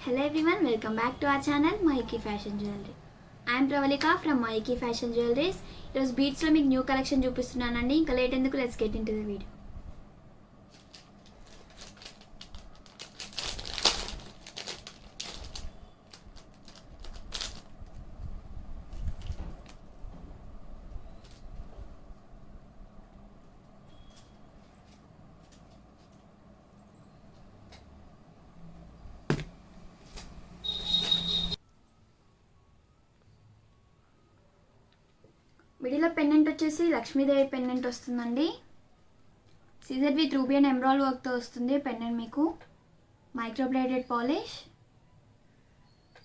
Hello everyone, welcome back to our channel Mahiki Fashion Jewelry. I am Pravalika from Mahiki Fashion Jewelries. ఈరోజు బీట్స్లో మీకు new collection చూపిస్తున్నానండి. ఇంకా late ఎందుకు, let's get into the video. మిడిల్లో pendant వచ్చేసి Lakshmidevi pendant వస్తుందండి. CZ with ruby and emerald వర్క్తో వస్తుంది పెండెంట్. మీకు మైక్రోబ్లేడెడ్ పాలిష్,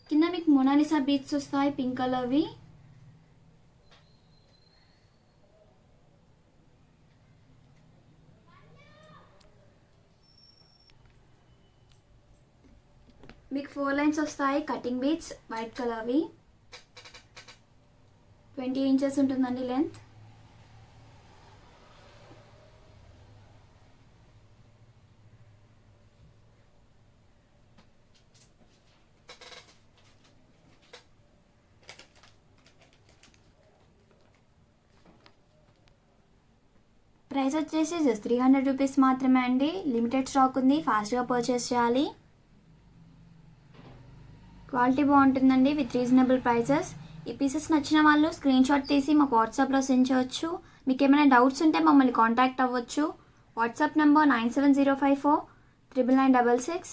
కింద మీకు మొనాలిసా బీట్స్ వస్తాయి పింక్ కలర్వి. మీకు 4 లైన్స్ వస్తాయి కటింగ్ బీట్స్ వైట్ కలర్వి. 20 ఇంచెస్ ఉంటుందండి లెంత్. ప్రైస్ వచ్చేసి జస్ట్ 300 రూపీస్ మాత్రమే అండి. లిమిటెడ్ స్టాక్ ఉంది, ఫాస్ట్గా పర్చేస్ చేయాలి. క్వాలిటీ బాగుంటుందండి విత్ రీజనబుల్ ప్రైసెస్. ఈ పీసెస్ నచ్చిన వాళ్ళు స్క్రీన్ షాట్ తీసి మాకు వాట్సాప్లో సెండ్ చేయవచ్చు. మీకు ఏమైనా డౌట్స్ ఉంటే మమ్మల్ని కాంటాక్ట్ అవ్వచ్చు. WhatsApp number 9705499966.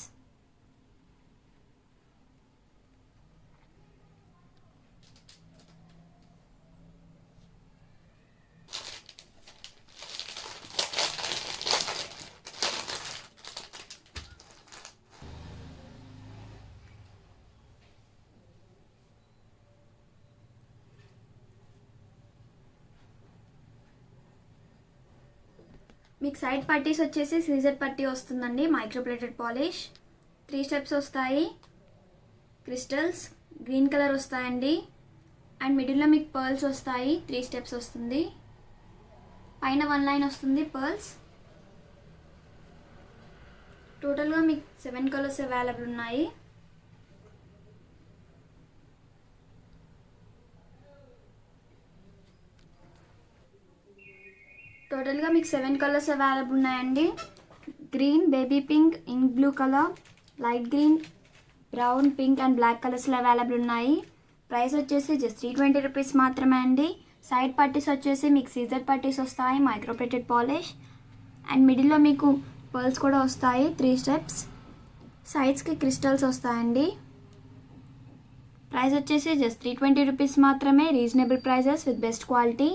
మీకు సైడ్ పట్టీస్ వచ్చేసి సీజర్ పట్టీ వస్తుందండి. మైక్రోప్లేటెడ్ పాలిష్ 3 స్టెప్స్ వస్తాయి. క్రిస్టల్స్ గ్రీన్ కలర్ వస్తాయండి. అండ్ మిడిల్లో మీకు పర్ల్స్ వస్తాయి. 3 స్టెప్స్ వస్తుంది. పైన 1 లైన్ వస్తుంది పర్ల్స్. టోటల్గా మీకు 7 కలర్స్ అవైలబుల్ ఉన్నాయి. టోటల్గా మీకు 7 కలర్స్ అవైలబుల్ ఉన్నాయండి. Green, baby pink, ink blue colour, light green, brown, pink and black కలర్స్లో అవైలబుల్ ఉన్నాయి. ప్రైస్ వచ్చేసి జస్ట్ 320 రూపీస్ మాత్రమే అండి. సైడ్ పట్టీస్ వచ్చేసి మీకు సీజర్ పట్టీస్ వస్తాయి, మైక్రోప్లేటెడ్ పాలిష్. అండ్ మిడిల్లో మీకు పర్ల్స్ కూడా వస్తాయి 3 స్టెప్స్. సైడ్స్కి క్రిస్టల్స్ వస్తాయండి. ప్రైస్ వచ్చేసి జస్ట్ 320 రూపీస్ మాత్రమే. Reasonable prices with best quality.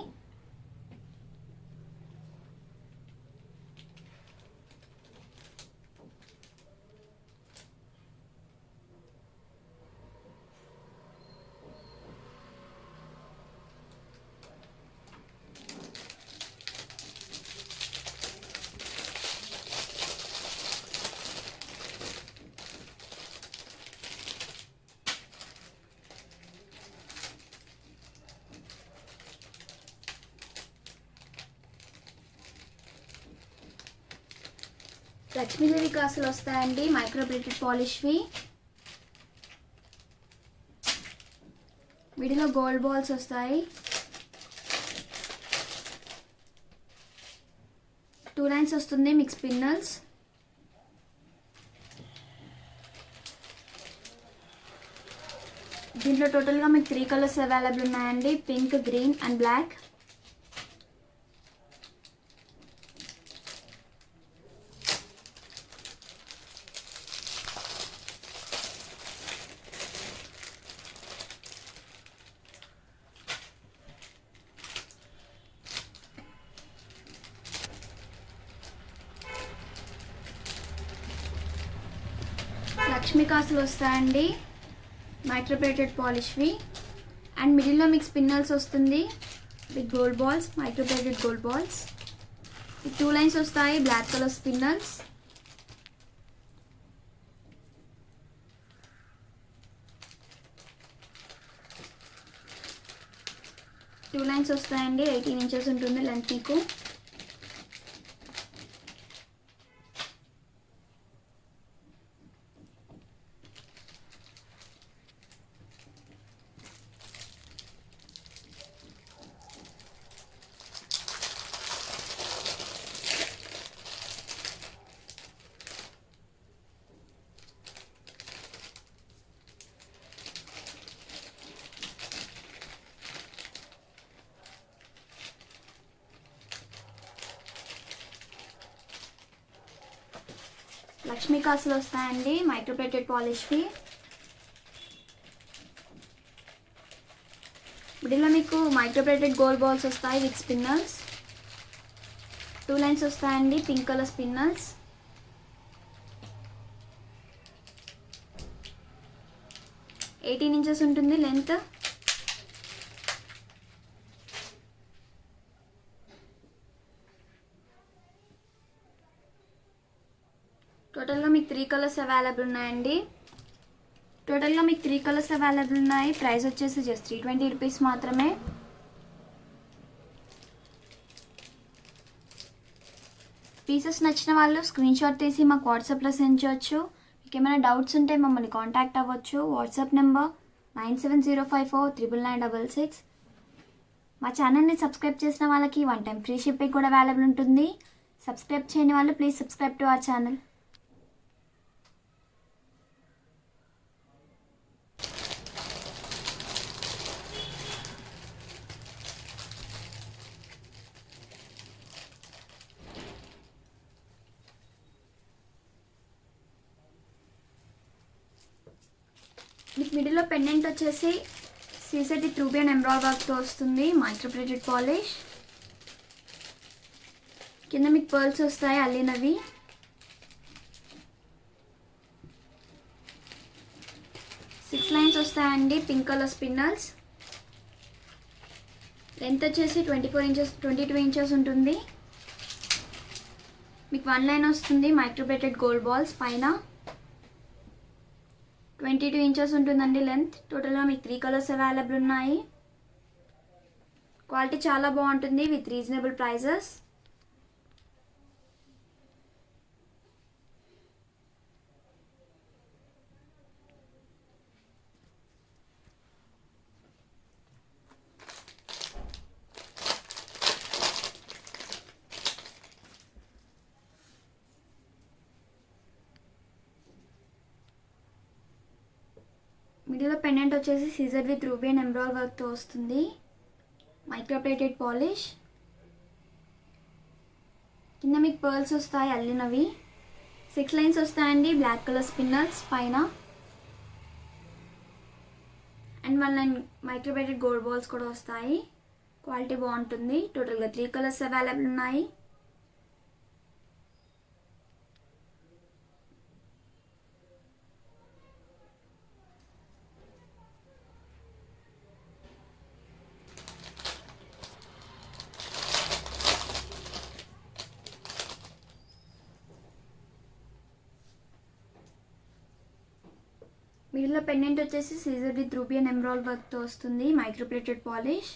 Lakshmidevi కాసులు వస్తాయండి మైక్రోబ్లేటెడ్ పాలిష్వి. వీటిలో గోల్డ్ బాల్స్ వస్తాయి. 2 లైన్స్ వస్తుంది మీకు స్పిన్నల్స్. దీంట్లో టోటల్గా మీకు 3 కలర్స్ అవైలబుల్ ఉన్నాయండి. Pink, green and black. Lakshmi కాసులు వస్తాయండి మైక్రోప్లేటెడ్ పాలిష్వి. అండ్ మిడిల్లో మీకు స్పిన్నల్స్ వస్తుంది with gold balls, microplated gold balls. 2 lines వస్తాయి black colour spinners. Two lines వస్తాయండి. 18 ఇంచెస్ ఉంటుంది లెంత్ మీకు. లక్ష్మీ కాసులు వస్తాయండి మైక్రోప్లేటెడ్ పాలిష్వి. వీటిలో మీకు మైక్రోప్లేటెడ్ గోల్డ్ బాల్స్ వస్తాయి విత్ స్పిన్నర్స్. 2 లైన్స్ వస్తాయండి pink colour spinners. Eighteen inches ఉంటుంది లెంత్. టోటల్గా మీకు 3 కలర్స్ అవైలబుల్ ఉన్నాయండి. ప్రైస్ వచ్చేసి జస్ట్ 320 రూపీస్ మాత్రమే. పీసెస్ నచ్చిన వాళ్ళు స్క్రీన్ షాట్ తీసి మాకు వాట్సాప్లో సెండ్ చేయొచ్చు. మీకు ఏమైనా డౌట్స్ ఉంటే మమ్మల్ని కాంటాక్ట్ అవ్వచ్చు. WhatsApp number 9704499966. మా ఛానల్ని సబ్స్క్రైబ్ చేసిన వాళ్ళకి 1 టైం ఫ్రీ షిప్పింగ్ కూడా అవైలబుల్ ఉంటుంది. సబ్స్క్రైబ్ చేయని వాళ్ళు please subscribe to our channel. మీకు మిడిల్లో పెండెంట్ వచ్చేసి CSAT with ruby and emerald వర్క్తో వస్తుంది మైక్రోప్లేటెడ్ పాలిష్. కింద మీకు పర్ల్స్ వస్తాయి అల్లినవి. సిక్స్ లైన్స్ వస్తాయండి పింక్ కలర్ స్పిన్నర్స్. లెంత్ వచ్చేసి 22 ఇంచెస్ ఉంటుంది. మీకు 1 లైన్ వస్తుంది మైక్రోప్లేటెడ్ గోల్డ్ బాల్స్ పైన. 22 ఇంచెస్ ఉంటుందండి లెంత్. టోటల్గా మీకు 3 కలర్స్ అవైలబుల్ ఉన్నాయి. క్వాలిటీ చాలా బాగుంటుంది విత్ రీజనబుల్ ప్రైజెస్. మిడిల్లో పెండెంట్ వచ్చేసి Caesar with ruby and emerald వర్క్తో వస్తుంది మైక్రోప్లేటెడ్ పాలిష్. కింద మీకు పర్ల్స్ వస్తాయి అల్లినవి. 6 లైన్స్ వస్తాయండి బ్లాక్ కలర్ స్పిన్నర్స్ పైన. And 1 line microplated gold balls కూడా వస్తాయి. క్వాలిటీ బాగుంటుంది. టోటల్గా 3 కలర్స్ అవైలబుల్ ఉన్నాయి. మిడిల్లో పెండెంట్ వచ్చేసి Caesar with ruby and emerald వర్క్తో వస్తుంది మైక్రోప్లేటెడ్ పాలిష్.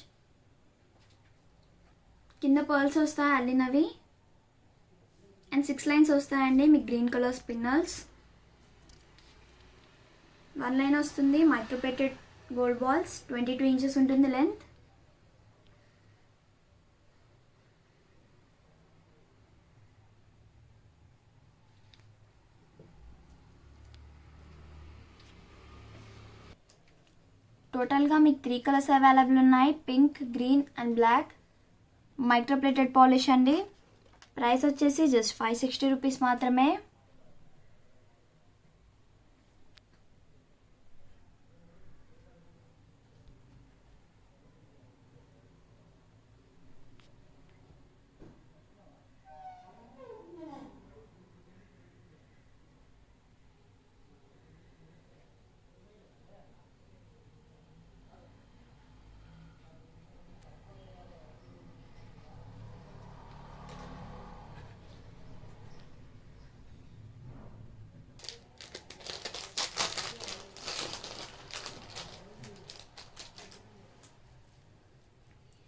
కింద పర్ల్స్ వస్తాయి అల్లినవి. అండ్ 6 లైన్స్ వస్తాయండి మీకు గ్రీన్ కలర్ స్పిన్నర్స్. 1 లైన్ వస్తుంది మైక్రోప్లేటెడ్ గోల్డ్ బాల్స్. 22 ఇంచెస్ ఉంటుంది లెంత్. టోటల్గా మీకు 3 కలర్స్ అవైలబుల్ ఉన్నాయి pink, green and black. Microplated polish అండి. ప్రైస్ వచ్చేసి జస్ట్ 560 రూపీస్ మాత్రమే.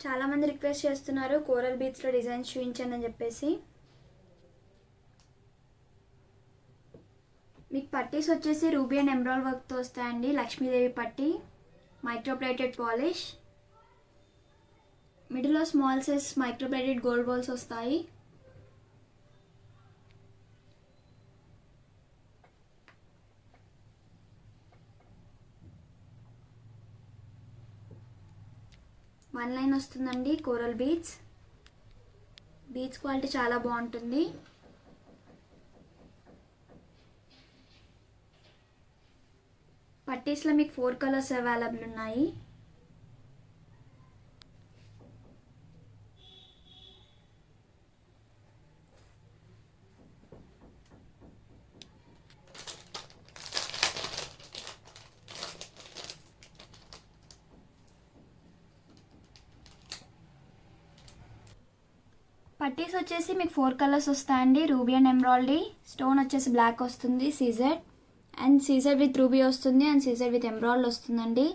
చాలామంది రిక్వెస్ట్ చేస్తున్నారు కోరల్ బీడ్స్లో డిజైన్స్ చూపించండి అని చెప్పేసి. మీకు పట్టీస్ వచ్చేసి రూబీ అండ్ ఎమరాల్డ్ వర్క్తో వస్తాయండి లక్ష్మీదేవి పట్టీ మైక్రోప్లేటెడ్ పాలిష్. మిడిల్లో small size microplated gold balls వస్తాయి. వన్ లైన్ వస్తుందండి కోరల్ బీడ్స్. బీడ్స్ క్వాలిటీ చాలా బాగుంటుంది. పట్టీస్లో మీకు 4 కలర్స్ అవైలబుల్ ఉన్నాయి. పట్టీస్ వచ్చేసి మీకు 4 కలర్స్ వస్తాయండి. రూబీ అండ్ ఎంబ్రాయిడరీ, స్టోన్ వచ్చేసి బ్లాక్ వస్తుంది, CZ and CZ with ruby వస్తుంది అండ్ సీజెడ్ విత్ ఎంబ్రాయిడరీ వస్తుందండి.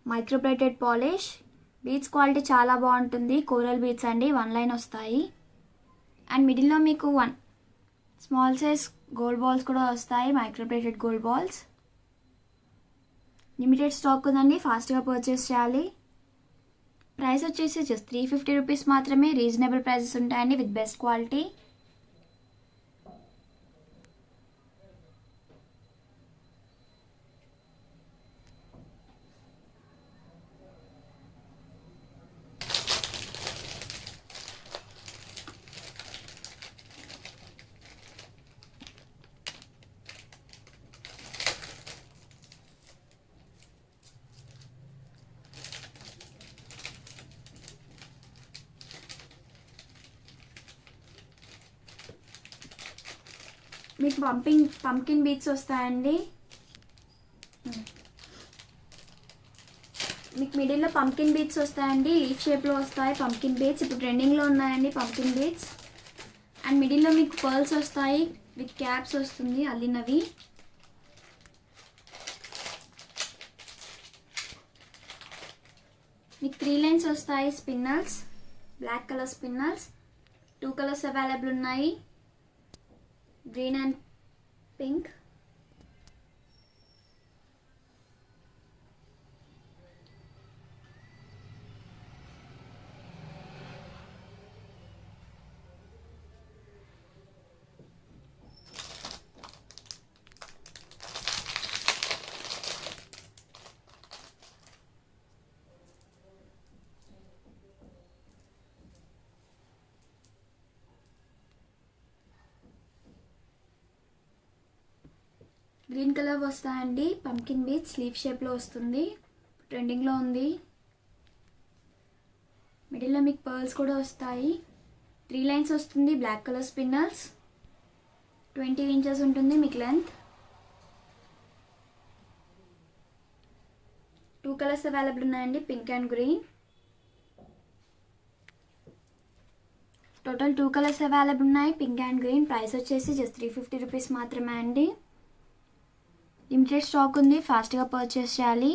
మైక్రోప్లేటెడ్ పాలిష్, బీడ్స్ క్వాలిటీ చాలా బాగుంటుంది. కోరల్ బీడ్స్ అండి, 1 లైన్ వస్తాయి. అండ్ మిడిల్లో మీకు 1 స్మాల్ సైజ్ గోల్డ్ బాల్స్ కూడా వస్తాయి, microplated gold balls. Limited stock ఉందండి, ఫాస్ట్గా పర్చేస్ చేయాలి. ప్రైస్ వచ్చేసి జస్ట్ 350 రూపీస్ మాత్రమే. రీజనబుల్ ప్రైసెస్ ఉంటాయండి విత్ బెస్ట్ క్వాలిటీ. మీకు పంకిన్ బీడ్స్ వస్తాయండి. మీకు మిడిల్లో పంకిన్ బీడ్స్ వస్తాయండి, లీఫ్ షేప్లో వస్తాయి పంకిన్ బీడ్స్. ఇప్పుడు ట్రెండింగ్లో ఉన్నాయండి పంకిన్ బీడ్స్. అండ్ మిడిల్లో మీకు పర్ల్స్ వస్తాయి విత్ క్యాప్స్ వస్తుంది అల్లినవి. మీకు 3 లైన్స్ వస్తాయి spinners, black colour spinners. 2 colours available ఉన్నాయి, green and pink. Green colour వస్తాయండి పంకిన్ బీడ్స్, లీఫ్ షేప్లో వస్తుంది, ట్రెండింగ్లో ఉంది. మిడిల్లో మీకు పర్ల్స్ కూడా వస్తాయి. 3 లైన్స్ వస్తుంది, బ్లాక్ కలర్ స్పిన్నర్స్. 20 ఇంచెస్ ఉంటుంది మీకు లెంత్. 2 కలర్స్ అవైలబుల్ ఉన్నాయండి, pink and green. Total 2 colours available ఉన్నాయి, పింక్ అండ్ గ్రీన్. ప్రైస్ వచ్చేసి జస్ట్ 350 రూపీస్ మాత్రమే అండి. లిమిటెడ్ స్టాక్ ఉంది, ఫాస్ట్గా పర్చేస్ చేయాలి.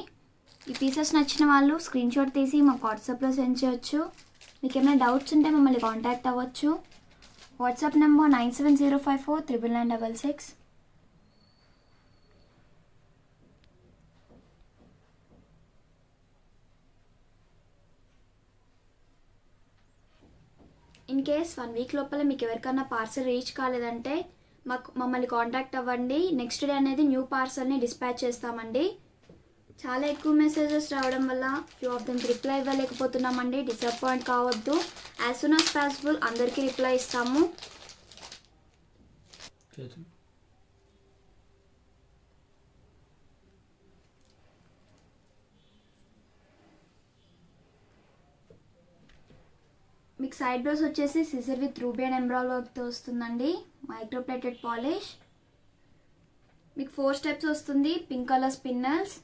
ఈ పీసెస్ నచ్చిన వాళ్ళు స్క్రీన్ షాట్ తీసి మాకు వాట్సాప్లో సెండ్ చేయొచ్చు. మీకు ఏమైనా డౌట్స్ ఉంటే మమ్మల్ని కాంటాక్ట్ అవ్వచ్చు. WhatsApp number 9705499966. In case 1 week లోపల మీకు ఎవరికైనా పార్సల్ రీచ్ కాలేదంటే మమ్మల్ని కాంటాక్ట్ అవ్వండి. నెక్స్ట్ డే అనేది న్యూ పార్సల్ని డిస్పాచ్ చేస్తామండి. చాలా ఎక్కువ మెసేజెస్ రావడం వల్ల ఫ్యూ ఆఫ్ దెమ్ రిప్లై ఇవ్వలేకపోతున్నామండి. డిసప్పాయింట్ కావద్దు, యాజ్ సూన్ యాజ్ పాసిబుల్ అందరికీ రిప్లై ఇస్తాము. మీకు సైడ్ బ్లౌజ్ వచ్చేసి సిజర్ విత్ రూబీ అండ్ ఎంబ్రాయిడరీ వర్క్తో వస్తుందండి, మైక్రోప్లేటెడ్ పాలిష్. మీకు 4 స్టెప్స్ వస్తుంది, పింక్ కలర్ స్పిన్నర్స్.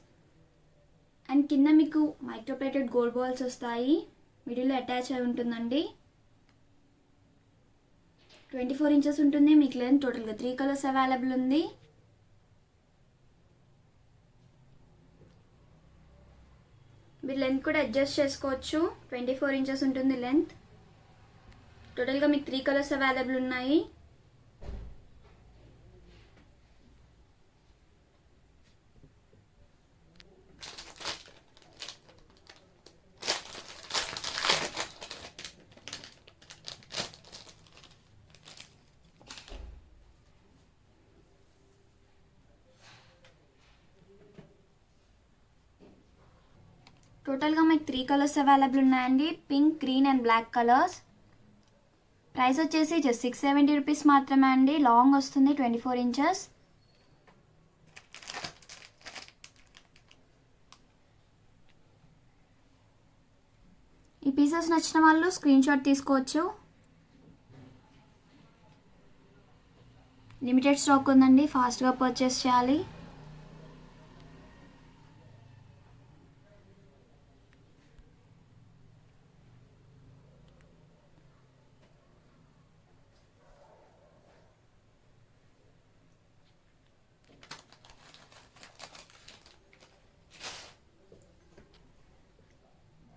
అండ్ కింద మీకు మైక్రోప్లేటెడ్ గోల్డ్ బాల్స్ వస్తాయి, మిడిల్లో అటాచ్ అయి ఉంటుందండి. 24 ఇంచెస్ ఉంటుంది మీకు లెంత్. టోటల్గా 3 కలర్స్ అవైలబుల్ ఉంది. మీరు లెంత్ కూడా అడ్జస్ట్ చేసుకోవచ్చు. 24 ఇంచెస్ ఉంటుంది లెంత్. టోటల్గా మీకు 3 కలర్స్ అవైలబుల్ ఉన్నాయి. టోటల్గా మీకు 3 కలర్స్ అవైలబుల్ ఉన్నాయండి, pink, green and black colours. Price వచ్చేసి జస్ట్ 670 రూపీస్ మాత్రమే అండి. లాంగ్ వస్తుంది, 24 ఇంచెస్. ఈ పీసెస్ నచ్చిన వాళ్ళు స్క్రీన్ షాట్ తీసుకోవచ్చు. లిమిటెడ్ స్టాక్ ఉందండి, ఫాస్ట్గా పర్చేస్ చేయాలి.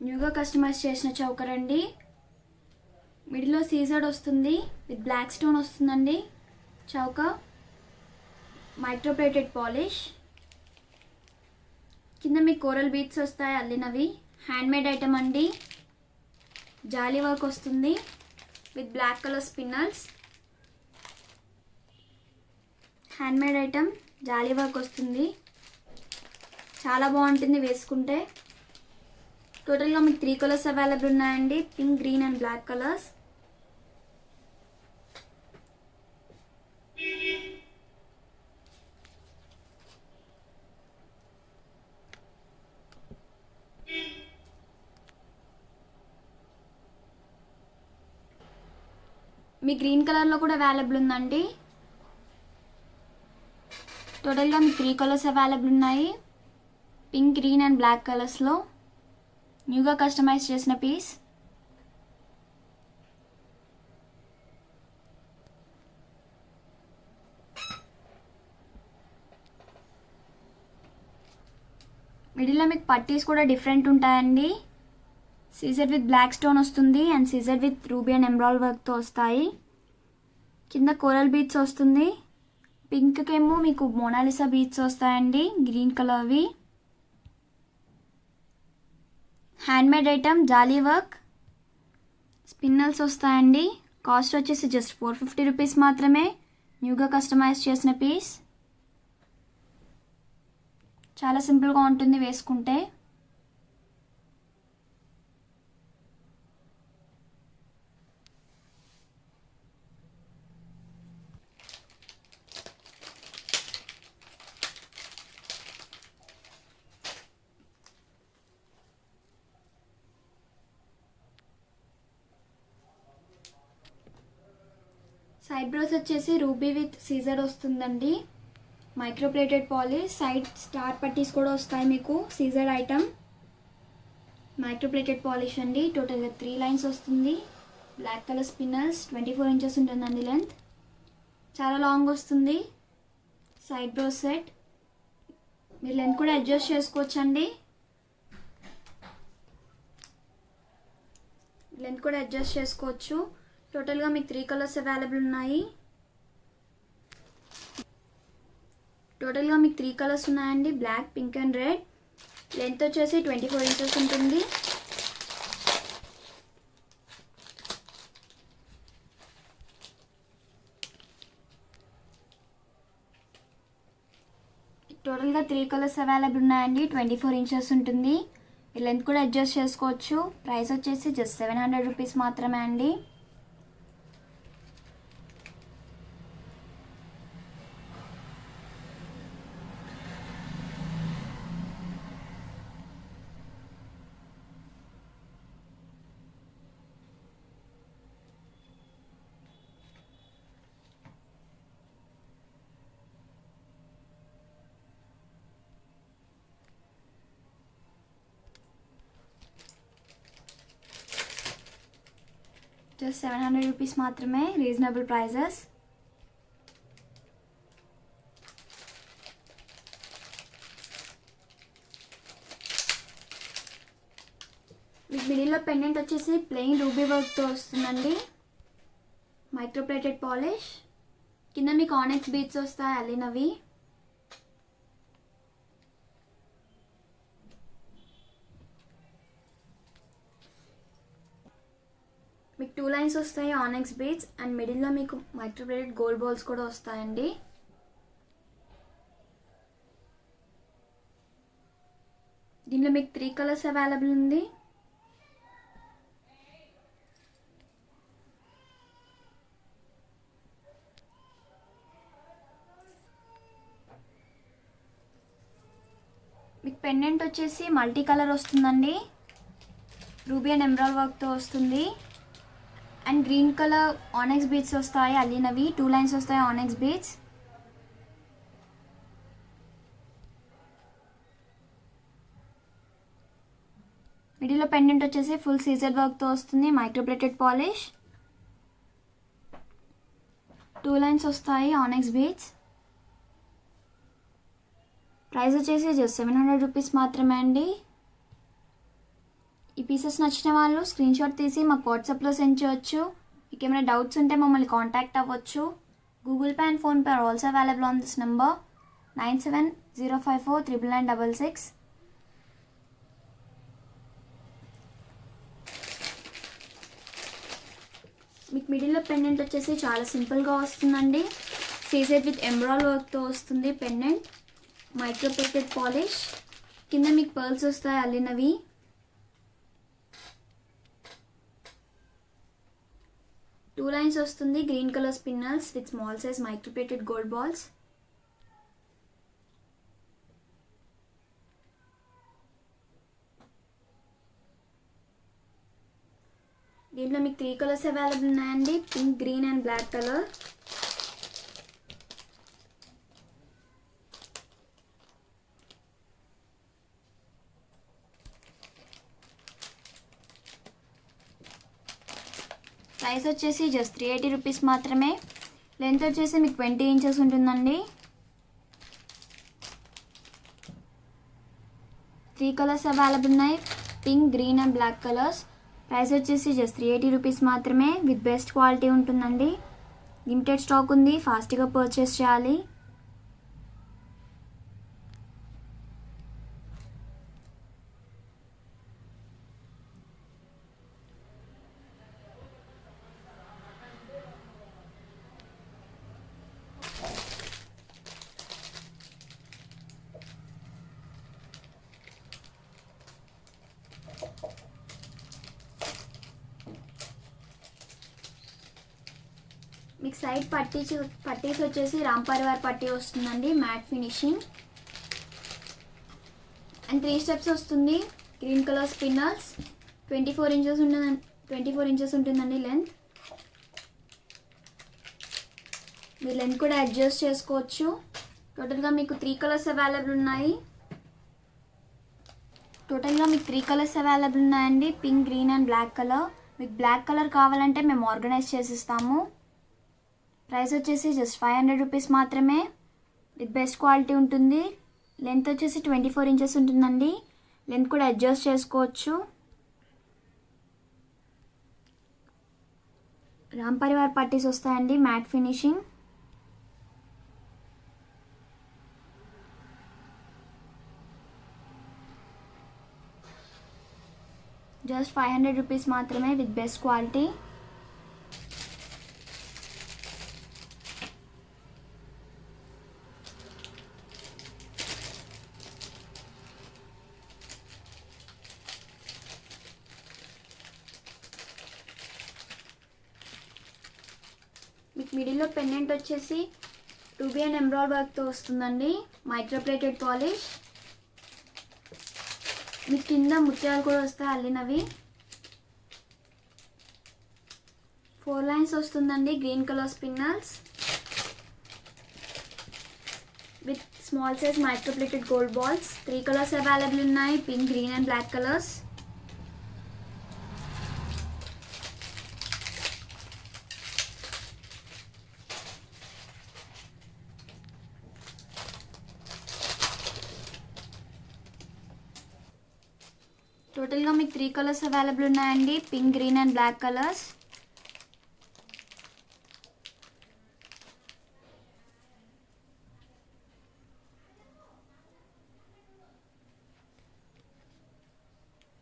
న్యూగా కస్టమైజ్ చేసిన చౌకర్ అండి. మిడిల్లో సీజర్డ్ వస్తుంది, విత్ బ్లాక్ స్టోన్ వస్తుందండి. చౌక మైక్రోప్లేటెడ్ పాలిష్. కింద మీకు కోరల్ బీట్స్ వస్తాయి అల్లినవి. హ్యాండ్మేడ్ ఐటమ్ అండి. జాలీ వర్క్ వస్తుంది with black colour spinners. Handmade item, jolly work వస్తుంది, చాలా బాగుంటుంది వేసుకుంటే. టోటల్గా మీకు 3 కలర్స్ అవైలబుల్ ఉన్నాయండి, pink, green and black colours. మీ గ్రీన్ కలర్లో కూడా అవైలబుల్ ఉందండి. టోటల్గా మీకు 3 కలర్స్ అవైలబుల్ ఉన్నాయి, పింక్, గ్రీన్ అండ్ బ్లాక్ కలర్స్లో. న్యూగా కస్టమైజ్ చేసిన పీస్. మిడిల్లో మీకు పట్టీస్ కూడా డిఫరెంట్ ఉంటాయండి. సీజర్ విత్ బ్లాక్ స్టోన్ వస్తుంది and CZ with ruby and emerald వర్క్తో వస్తాయి. కింద కోరల్ బీట్స్ వస్తుంది. పింక్కేమో మీకు మోనాలిసా బీట్స్ వస్తాయండి, గ్రీన్ కలర్వి. హ్యాండ్మేడ్ ఐటమ్, జాలీ వర్క్, స్పిన్నల్స్ వస్తాయండి. కాస్ట్ వచ్చేసి జస్ట్ 450 రూపీస్ మాత్రమే. న్యూగా కస్టమైజ్ చేసిన పీస్. చాలా సింపుల్గా ఉంటుంది వేసుకుంటే. సైడ్ బ్రోస్ వచ్చేసి రూబీ విత్ సీజర్ వస్తుందండి. Microplated polish. సైడ్ స్టార్ పట్టీస్ కూడా వస్తాయి మీకు. సీజర్ ఐటమ్, మైక్రోప్లేటెడ్ పాలిష్ అండి. టోటల్గా 3 లైన్స్ వస్తుంది. Black colour spinners. 24 ఇంచెస్ ఉంటుందండి లెంత్. చాలా లాంగ్ వస్తుంది. సైడ్ బ్రోస్ సెట్. మీరు లెంత్ కూడా అడ్జస్ట్ చేసుకోవచ్చండి. లెంత్ కూడా అడ్జస్ట్ చేసుకోవచ్చు. టోటల్గా మీకు 3 కలర్స్ అవైలబుల్ ఉన్నాయి. టోటల్గా మీకు 3 కలర్స్ ఉన్నాయండి, black, pink and red. Length వచ్చేసి 24 ఇంచెస్ ఉంటుంది. టోటల్గా 3 కలర్స్ అవైలబుల్ ఉన్నాయండి, 24 ఇంచెస్ ఉంటుంది. ఈ లెంత్ కూడా అడ్జస్ట్ చేసుకోవచ్చు. ప్రైస్ వచ్చేసి జస్ట్ 700 రూపీస్ మాత్రమే అండి. జస్ట్ 700 రూపీస్ మాత్రమే, రీజనబుల్ ప్రైజెస్. మీకు మిడిల్లో పెండెంట్ వచ్చేసి ప్లెయిన్ రూబీ వర్క్తో వస్తుందండి. Microplated polish. కింద మీకు ఆనెక్స్ బీట్స్ వస్తాయి అల్లినవి. మీకు 2 లైన్స్ వస్తాయి ఆనెక్స్ బీట్స్ అండ్ మిడిల్లో మీకు మైక్రోప్లేటెడ్ గోల్డ్ బాల్స్ కూడా వస్తాయండి. దీనిలో మీకు 3 కలర్స్ అవైలబుల్ ఉంది. మీకు పెండెంట్ వచ్చేసి మల్టీ కలర్ వస్తుందండి. రూబీ అండ్ ఎమరాల్డ్ వర్క్తో వస్తుంది. అండ్ గ్రీన్ కలర్ ఆనెక్స్ బీడ్స్ వస్తాయి అల్లినవి, 2 లైన్స్ వస్తాయి ఆనెక్స్ బీడ్స్. మిడిల్లో పెండెంట్ వచ్చేసి ఫుల్ సీజర్ వర్క్తో వస్తుంది, మైక్రోప్లేటెడ్ పాలిష్. 2 లైన్స్ వస్తాయి ఆనెక్స్ బీడ్స్. ప్రైస్ వచ్చేసి జస్ట్ 700 రూపీస్ మాత్రమే అండి. ఈ పీసెస్ నచ్చిన వాళ్ళు స్క్రీన్ షాట్ తీసి మాకు వాట్సాప్లో సెండ్ చేయొచ్చు. మీకు ఏమైనా డౌట్స్ ఉంటే మమ్మల్ని కాంటాక్ట్ అవ్వచ్చు. Google Pay and PhonePe are also available on this number 9705499966. మీకు మిడిల్లో పెండెంట్ వచ్చేసి చాలా సింపుల్గా వస్తుందండి. సీజెడ్ విత్ ఎమరాల్డ్ వర్క్తో వస్తుంది పెండెంట్, మైక్రోప్లేటెడ్ పాలిష్. కింద మీకు పర్ల్స్ వస్తాయి అల్లినవి. టూ లైన్స్ వస్తుంది green colour spinners with small size microplated gold balls. దీంట్లో మీకు 3 కలర్స్ అవైలబుల్ ఉన్నాయండి, pink, green and black colour. Price వచ్చేసి జస్ట్ 380 రూపీస్ మాత్రమే. లెంత్ వచ్చేసి మీకు 20 ఇంచెస్ ఉంటుందండి. 3 కలర్స్ అవైలబుల్ ఉన్నాయి, pink, green and black colours. Price వచ్చేసి జస్ట్ 380 రూపీస్ మాత్రమే. విత్ బెస్ట్ క్వాలిటీ ఉంటుందండి. లిమిటెడ్ స్టాక్ ఉంది, ఫాస్ట్గా పర్చేస్ చేయాలి. మీకు సైడ్ పట్టీస్ వచ్చేసి రామ్ పరివార్ పట్టీ వస్తుందండి, మ్యాట్ ఫినిషింగ్. అండ్ 3 స్టెప్స్ వస్తుంది. గ్రీన్ కలర్ స్పిన్నర్స్ 24 ఇంచెస్ ఉంటుందండి లెంత్. మీరు లెంత్ కూడా అడ్జస్ట్ చేసుకోవచ్చు. టోటల్గా మీకు 3 కలర్స్ అవైలబుల్ ఉన్నాయి. ఉన్నాయండి, pink, green and black colour. మీకు బ్లాక్ కలర్ కావాలంటే మేము ఆర్గనైజ్ చేసిస్తాము. ప్రైస్ వచ్చేసి జస్ట్ 500 రూపీస్ మాత్రమే. విత్ బెస్ట్ క్వాలిటీ ఉంటుంది. లెంత్ వచ్చేసి 24 ఇంచెస్ ఉంటుందండి. లెంత్ కూడా అడ్జస్ట్ చేసుకోవచ్చు. రామ్ పరివార్ పట్టీస్ వస్తాయండి, మ్యాట్ ఫినిషింగ్. జస్ట్ 500 రూపీస్ మాత్రమే విత్ బెస్ట్ క్వాలిటీ. మీకు మిడిల్లో పెండెంట్ వచ్చేసి రూబీ అండ్ ఎమరాల్డ్ వర్క్తో వస్తుందండి, మైక్రోప్లేటెడ్ పాలిష్. మీకు కింద ముత్యాలు కూడా వస్తాయి అల్లినవి. 4 లైన్స్ వస్తుందండి, green colour spinners with small size microplated gold balls. 3 colours available ఉన్నాయి, pink, green and black colours. టోటల్గా మీకు 3 కలర్స్ అవైలబుల్ ఉన్నాయండి, pink, green and black colours.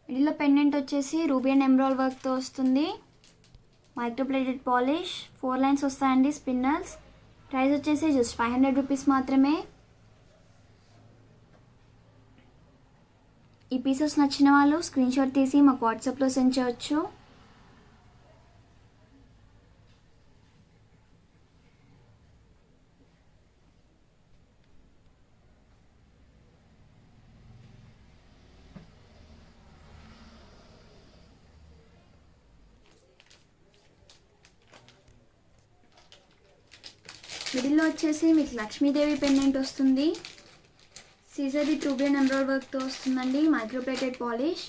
మిడిల్లో పెండెంట్ వచ్చేసి రూబీ అండ్ ఎమరాల్డ్ వర్క్తో వస్తుంది, మైక్రోప్లేటెడ్ పాలిష్. 4 లైన్స్ వస్తాయండి స్పిన్నర్స్. ప్రైస్ వచ్చేసి జస్ట్ 500 రూపీస్ మాత్రమే. ఈ పీసెస్ నచ్చిన వాళ్ళు స్క్రీన్ షాట్ తీసి మాకు వాట్సాప్లో సెండ్ చేయొచ్చు. మిడిల్లో వచ్చేసి మీకు లక్ష్మీదేవి పెండెంట్ వస్తుంది. CZ with ruby and emerald వర్క్తో వస్తుందండి. Microplated polish.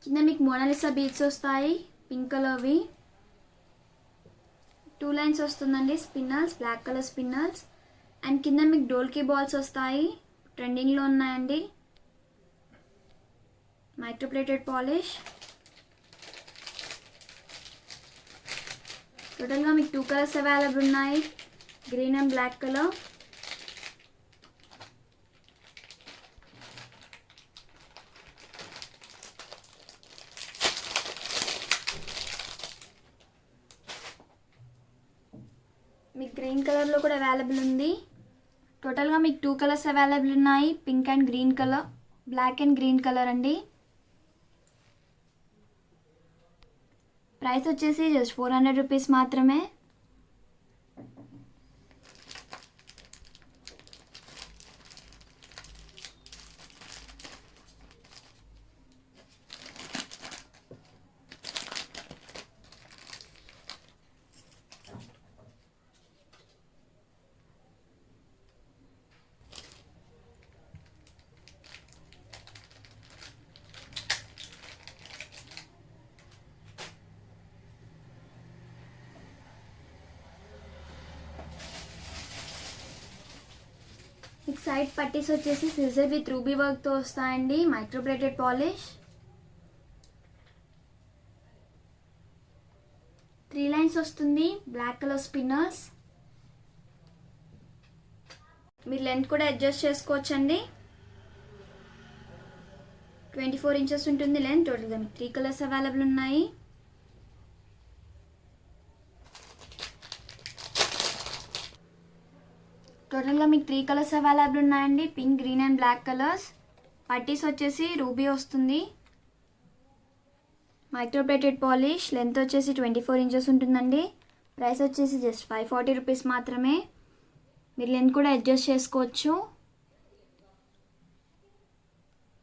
కింద మీకు మోనాలిసా బీడ్స్ వస్తాయి, పింక్ కలర్వి. 2 లైన్స్ వస్తుందండి spinners, black colour spinners. And కింద మీకు డోల్కీ బాల్స్ వస్తాయి, ట్రెండింగ్లో ఉన్నాయండి. Microplated polish. టోటల్గా మీకు 2 కలర్స్ అవైలబుల్ ఉన్నాయి, గ్రీన్ అండ్ బ్లాక్ కలర్. మీకు గ్రీన్ కలర్లో కూడా అవైలబుల్ ఉంది. టోటల్గా మీకు 2 కలర్స్ అవైలబుల్ ఉన్నాయి, pink and green colour, black and green colour అండి. ప్రైస్ వచ్చేసి జస్ట్ 400 రూపీస్ మాత్రమే. మీకు సైడ్ పట్టీస్ వచ్చేసి సిజర్ విత్ రూబీ వర్క్తో వస్తాయండి. Microplated polish. 3 లైన్స్ వస్తుంది, బ్లాక్ కలర్ స్పిన్నర్స్. మీరు లెంత్ కూడా అడ్జస్ట్ చేసుకోవచ్చండి. 24 ఇంచెస్ ఉంటుంది లెంత్. టోటల్గా మీకు 3 కలర్స్ అవైలబుల్ ఉన్నాయి. టోటల్గా మీకు 3 కలర్స్ అవైలబుల్ ఉన్నాయండి, pink, green and black colours. పట్టీస్ వచ్చేసి రూబీ వస్తుంది. Microplated polish. లెంత్ వచ్చేసి 24 ఇంచెస్ ఉంటుందండి. ప్రైస్ వచ్చేసి జస్ట్ 540 రూపీస్ మాత్రమే. మీరు లెంత్ కూడా అడ్జస్ట్ చేసుకోవచ్చు.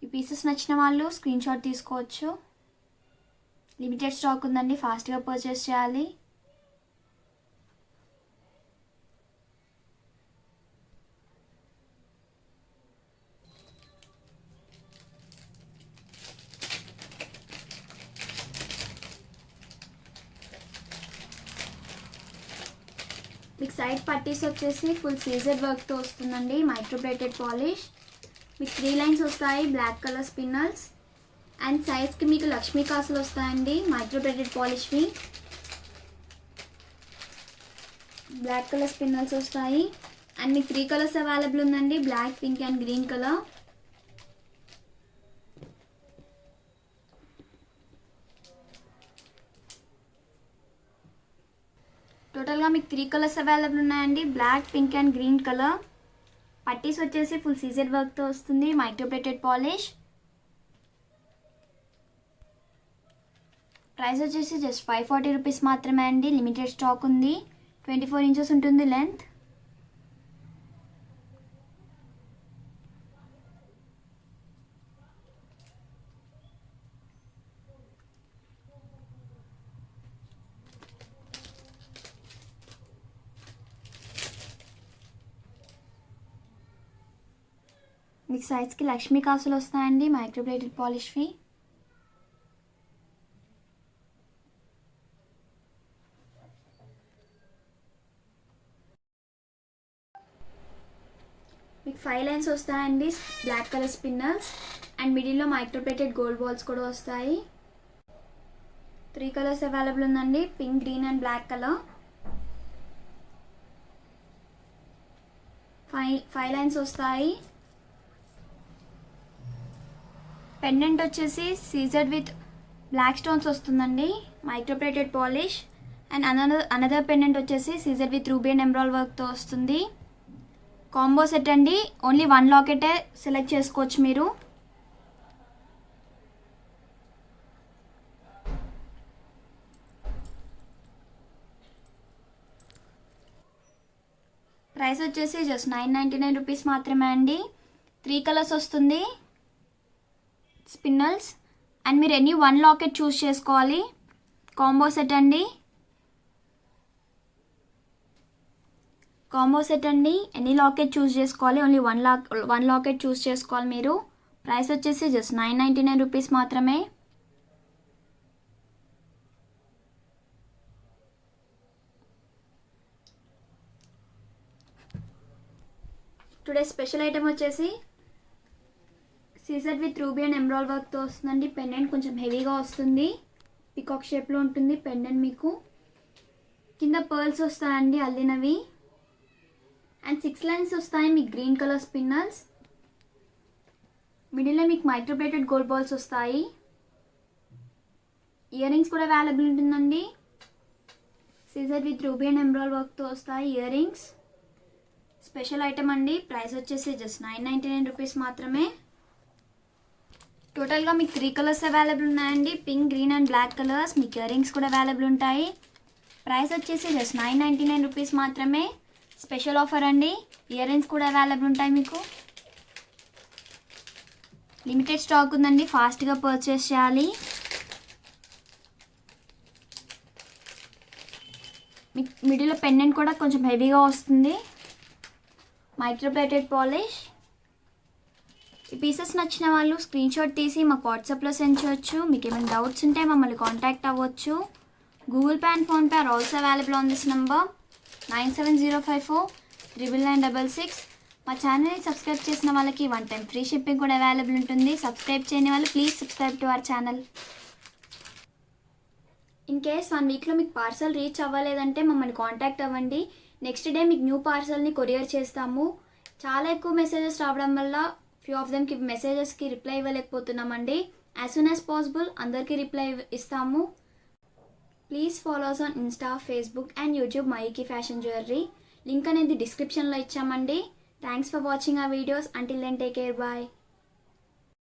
ఈ పీసెస్ నచ్చిన వాళ్ళు స్క్రీన్ షాట్ తీసుకోవచ్చు. లిమిటెడ్ స్టాక్ ఉందండి, ఫాస్ట్గా పర్చేస్ చేయాలి. మీకు సైడ్ పట్టీస్ వచ్చేసి ఫుల్ సీజర్ వర్క్తో వస్తుందండి. Microplated polish. మీకు 3 లైన్స్ వస్తాయి, బ్లాక్ కలర్ స్పిన్నల్స్. అండ్ సైడ్స్కి మీకు లక్ష్మీ కాసులు వస్తాయండి, మైక్రోప్లేటెడ్ పాలిష్వి. బ్లాక్ కలర్ స్పిన్నల్స్ వస్తాయి. అండ్ మీకు 3 కలర్స్ అవైలబుల్ ఉందండి, black, pink and green colour. టోటల్గా మీకు 3 కలర్స్ అవైలబుల్ ఉన్నాయండి, black, pink and green colour. పట్టీస్ వచ్చేసి ఫుల్ సీజర్ వర్క్తో వస్తుంది, మైక్రోప్లేటెడ్ పాలిష్. ప్రైస్ వచ్చేసి జస్ట్ 540 రూపీస్ మాత్రమే అండి. లిమిటెడ్ స్టాక్ ఉంది. 24 ఇంచెస్ ఉంటుంది లెంత్. మీకు సైడ్స్కి లక్ష్మీ కాసులు వస్తాయండి, మైక్రోప్లేటెడ్ పాలిష్వి. మీకు 5 లైన్స్ వస్తాయండి, బ్లాక్ కలర్ స్పిన్నర్స్. అండ్ మిడిల్లో మైక్రోప్లేటెడ్ గోల్డ్ బాల్స్ కూడా వస్తాయి. 3 కలర్స్ అవైలబుల్ ఉందండి, pink, green and black colour. 5 lines వస్తాయి. పెండెంట్ వచ్చేసి సీజర్డ్ విత్ బ్లాక్ స్టోన్స్ వస్తుందండి, microplated polish. And another pendant వచ్చేసి Caesar with ruby and emerald వర్క్తో వస్తుంది. కాంబో సెట్ అండి, ఓన్లీ 1 లాకెటే సెలెక్ట్ చేసుకోవచ్చు మీరు. ప్రైస్ వచ్చేసి జస్ట్ 999 రూపీస్ మాత్రమే అండి. 3 కలర్స్ వస్తుంది స్పిన్నల్స్. అండ్ మీరు ఎనీ 1 లాకెట్ చూస్ చేసుకోవాలి. కాంబో సెట్ అండి. కాంబో సెట్ అండి. ఎనీ లాకెట్ చూస్ చేసుకోవాలి. ఓన్లీ వన్ లాకెట్ చూస్ చేసుకోవాలి మీరు. ప్రైస్ వచ్చేసి జస్ట్ 999 రూపీస్ మాత్రమే. టుడే స్పెషల్ ఐటమ్ వచ్చేసి Caesar with ruby and emerald వర్క్తో వస్తుందండి. పెండెంట్ కొంచెం హెవీగా వస్తుంది. పికాక్ షేప్లో ఉంటుంది పెండెంట్. మీకు కింద పర్ల్స్ వస్తాయండి అల్లినవి. అండ్ 6 లైన్స్ వస్తాయి మీకు గ్రీన్ కలర్ స్పిన్నర్స్. మిడిల్లో మీకు మైక్రోప్లేటెడ్ గోల్డ్ బాల్స్ వస్తాయి. ఇయర్ రింగ్స్ కూడా అవైలబుల్ ఉంటుందండి. CZ with ruby and emerald వర్క్తో వస్తాయి ఇయర్ రింగ్స్. స్పెషల్ ఐటమ్ అండి. ప్రైస్ వచ్చేసి జస్ట్ 999 రూపీస్ మాత్రమే. టోటల్గా మీకు 3 కలర్స్ అవైలబుల్ ఉన్నాయండి. Pink, green and black colours. మీకు ఇయర్ రింగ్స్ కూడా అవైలబుల్ ఉంటాయి. ప్రైస్ వచ్చేసి జస్ట్ 999 రూపీస్ మాత్రమే. స్పెషల్ ఆఫర్ అండి. ఇయర్ రింగ్స్ కూడా అవైలబుల్ ఉంటాయి మీకు. లిమిటెడ్ స్టాక్ ఉందండి. ఫాస్ట్గా పర్చేస్ చేయాలి. మీకు మిడిల్లో పెండెంట్ కూడా కొంచెం హెవీగా వస్తుంది. Microplated polish. ఈ పీసెస్ నచ్చిన వాళ్ళు స్క్రీన్ షాట్ తీసి మాకు వాట్సాప్లో సెండ్ చేయొచ్చు. మీకు ఏమైనా డౌట్స్ ఉంటే మమ్మల్ని కాంటాక్ట్ అవ్వచ్చు. Google Pay and PhonePe are also available on this number 9705499966. మా ఛానల్ని సబ్స్క్రైబ్ చేసిన వాళ్ళకి 1 టైం ఫ్రీ షిప్పింగ్ కూడా అవైలబుల్ ఉంటుంది. సబ్స్క్రైబ్ చేయని వాళ్ళు please subscribe to our channel. In case 1 వీక్లో మీకు పార్సల్ రీచ్ అవ్వలేదంటే మమ్మల్ని కాంటాక్ట్ అవ్వండి. నెక్స్ట్ డే మీకు న్యూ పార్సల్ని కొరియర్ చేస్తాము. చాలా ఎక్కువ మెసేజెస్ రావడం వల్ల ఫ్యూ ఆఫ్ దెమ్కి మెసేజెస్కి రిప్లై ఇవ్వలేకపోతున్నామండి. యాజ్ సూన్ యాజ్ పాసిబుల్ అందరికీ రిప్లై ఇస్తాము. Please follows on Insta, Facebook and YouTube మైకి ఫ్యాషన్ జ్యువెలరీ. లింక్ అనేది డిస్క్రిప్షన్లో ఇచ్చామండి. Thanks for watching our videos. Until then, take care. Bye.